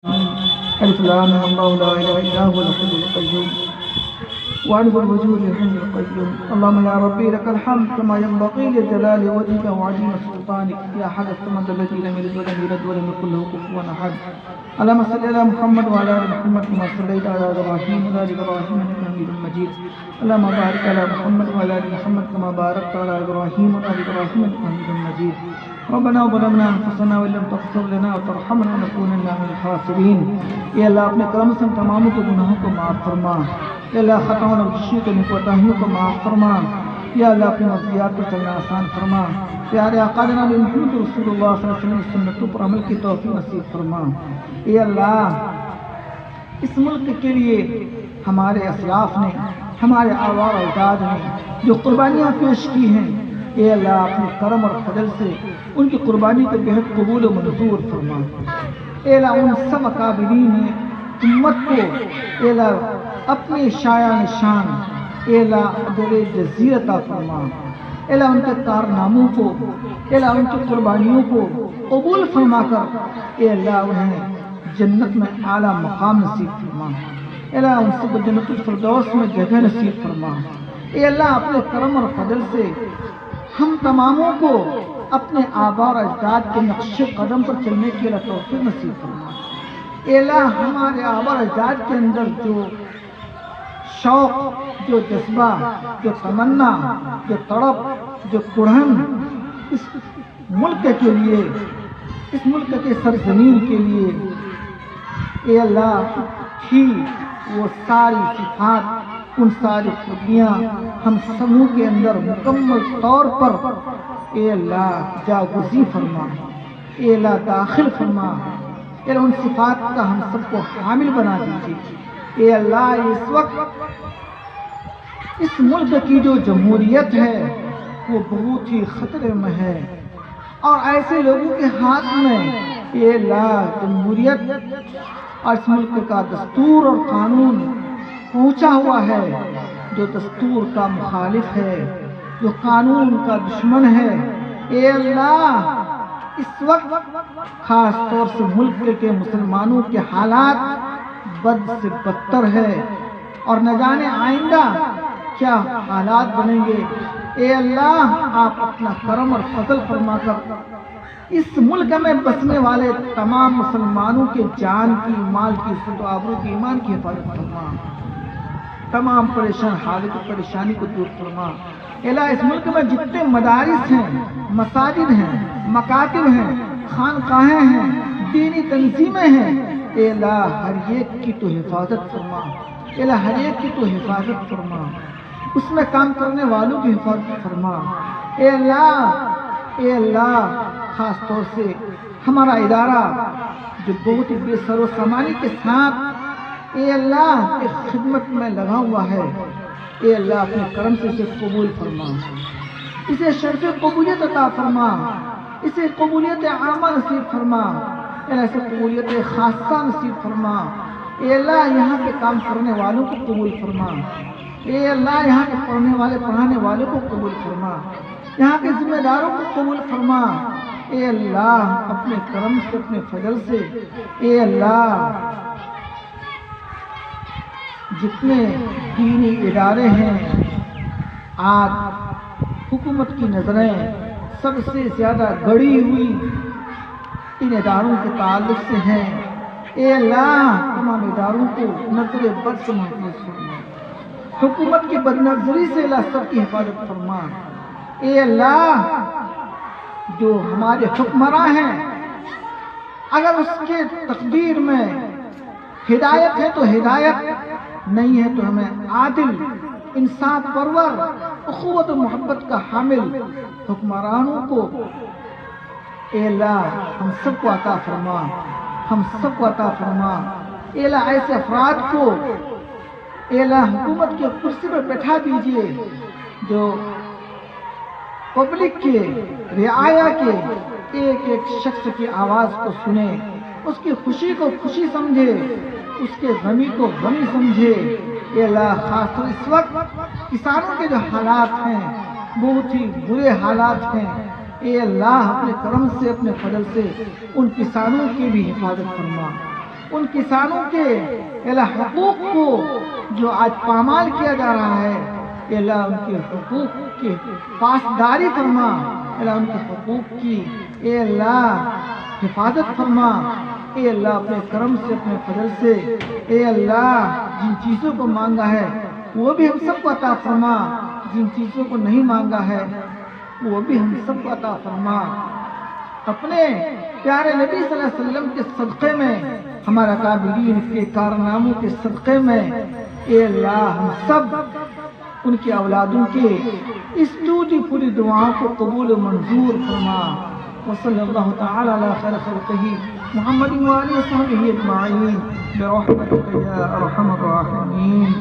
ألف لام الله لا إله إلا هو الحي القيوم وعنه الوجود الحي القيوم. اللهم يا ربي لك الحمد كما ينبغي لجلال وجهك وعظيم سلطانك يا أحد الصمد الذي لم يلد ولم يولد ولم يكن له كفوا أحد. اللهم صل على محمد وعلى آل محمد كما صليت على إبراهيم وعلى آل إبراهيم إنك حميد مجيد. اللهم بارك على محمد وعلى آل محمد كما باركت على إبراهيم وعلى آل إبراهيم إنك حميد مجيد. ربنا ظلمنا انفسنا وان لم تغفر لنا وترحمنا لنكونن من الخاسرین. اے اللہ اپنے کرم سے تمام کے گناہوں کو معاف فرما. اے اللہ خطاؤں اور غلطیوں کو کوتاہیوں کو معاف فرما. یا اللہ اپنی مرضیات پر چلنا آسان فرما. پیارے آقا جناب محمد رسول اللہ صلی اللہ علیہ وسلم کی سنتوں پر عمل کی توفیق نصیب فرما. اے اللہ اس ملک کے لیے ہمارے اسلاف نے ہمارے آباء و اجداد نے جو قربانیاں پیش کی ہیں اے اللہ اپنے کرم اور فضل سے ان کی قربانی کو بہت قبول و منظور فرما. اے اللہ ان سب اکابرین نے امت کو اے اللہ اپنے شایع نشان اے اللہ در جزیر عطا فرما. اے اللہ ان کے کارناموں کو اے اللہ ان کی قربانیوں کو قبول فرما کر اے اللہ انہیں جنت میں اعلیٰ مقام نصیب فرما. اے اللہ ان سب جنت الفردوس میں جگہ نصیب فرما. اے اللہ اپنے کرم اور فضل سے ہم تماموں کو اپنے آباء اور اجداد کے نقش قدم پر چلنے کے لیے توفیق نصیب فرما. اے اللہ ہمارے آباء اور اجداد کے اندر جو شوق، جو جذبہ، جو تمنا، جو تڑپ، جو کڑھن اس ملک کے لیے، اس ملک کے سرزمین کے لیے اے اللہ تھی، وہ ساری صفات، ان ساری خوبیاں ہم سبوں کے اندر مکمل طور پر اے اللہ جاگزی فرما. اے اللہ داخل فرما. اے اللہ ان صفات کا ہم سب کو حامل بنا دیجیے. اے اللہ اس وقت اس ملک کی جو جمہوریت ہے وہ بہت ہی خطرے میں ہے اور ایسے لوگوں کے ہاتھ میں اے اللہ جمہوریت اور اس ملک کا دستور اور قانون پہنچا ہوا ہے جو دستور کا مخالف ہے، جو قانون کا دشمن ہے. اے اللہ اس وقت خاص طور سے ملک کے مسلمانوں کے حالات بد سے بدتر ہے اور نہ جانے آئندہ کیا حالات بنیں گے. اے اللہ آپ اپنا کرم اور فضل فرما کر اس ملک میں بسنے والے تمام مسلمانوں کے جان کی، مال کی، عزت و آبرو کی، ایمان کی حفاظت فرما. تمام پریشان حالت و پریشانی کو دور فرما. اللہ اس ملک میں جتنے مدارس ہیں، مساجد ہیں، مکاتب ہیں، خانقاہیں ہیں، دینی تنظیمیں ہیں، اے اللہ ہر ایک کی تو حفاظت فرما. اے اللہ ہر ایک کی تو حفاظت فرما. اس میں کام کرنے والوں کی حفاظت فرما. اے اللہ خاص طور سے ہمارا ادارہ جو بہت ہی بے سر و سامانی کے ساتھ اے اللہ کی خدمت میں لگا ہوا ہے، اے اللہ اپنے کرم سے اسے قبول فرما. اسے شرف قبولیت عطا فرما. اسے قبولیت عامہ نصیب فرما. اے اللہ اسے قبولیت خاصہ نصیب فرما. اے اللہ یہاں کے کام کرنے والوں کو قبول فرما. اے اللہ یہاں کے پڑھنے والے پڑھانے والوں کو قبول فرما. یہاں کے ذمہ داروں کو قبول فرما. اے اللہ اپنے کرم سے، اپنے فضل سے اے اللہ جتنے دینی ادارے ہیں آج حکومت کی نظریں سب سے زیادہ گڑی ہوئی ان اداروں کے تعلق سے ہیں. اے اللہ تمام اداروں کو نظر بد سے محفوظ فرما. حکومت کی بد نظری سے اللہ سب کی حفاظت فرما. اے اللہ جو ہمارے حکمراں ہیں اگر اس کے تقدیر میں ہدایت ہے تو ہدایت، نہیں ہے تو ہمیں عادل، انصاف پرور، اخوت و محبت کا حامل حکمرانوں کو اے اللہ ہم سب کو عطا فرما. ہم سب کو عطا فرما. اے اللہ ایسے افراد کو اے اللہ حکومت کے کرسی پر بیٹھا دیجئے جو پبلک کے، رعایا کے ایک ایک شخص کی آواز کو سنے، اس کی خوشی کو خوشی سمجھے، اس کے غمی کو غمی سمجھے. اے اللہ خاص طور اس وقت کسانوں کے جو حالات ہیں بہت ہی برے حالات ہیں. اے اللہ اپنے کرم سے، اپنے فضل سے ان کسانوں کی بھی حفاظت فرما. ان کسانوں کے اللہ حقوق کو جو آج پامال کیا جا رہا ہے، اللہ ان کے حقوق کی پاسداری فرما، اللہ ان کے حقوق کی اے اللہ حفاظت فرما، اے اللہ اپنے کرم سے اپنے فضل سے اے اللہ جن چیزوں کو مانگا ہے وہ بھی ہم سب کو عطا فرما، جن چیزوں کو نہیں مانگا ہے وہ بھی ہم سب کو عطا فرما۔ اپنے پیارے نبی صلی اللہ علیہ وسلم کے صدقے میں، ہمارے اکابرین کے کارناموں کے صدقے میں اے اللہ ہم سب ان کی اولادوں کے اس ٹوٹی پوری دعاؤں کو قبول و منظور فرما۔ وصلی اللہ تعالی علی خیر خلقہ محمد وآلہ وصحبہ اجمعین برحمتک یا ارحم الراحمین۔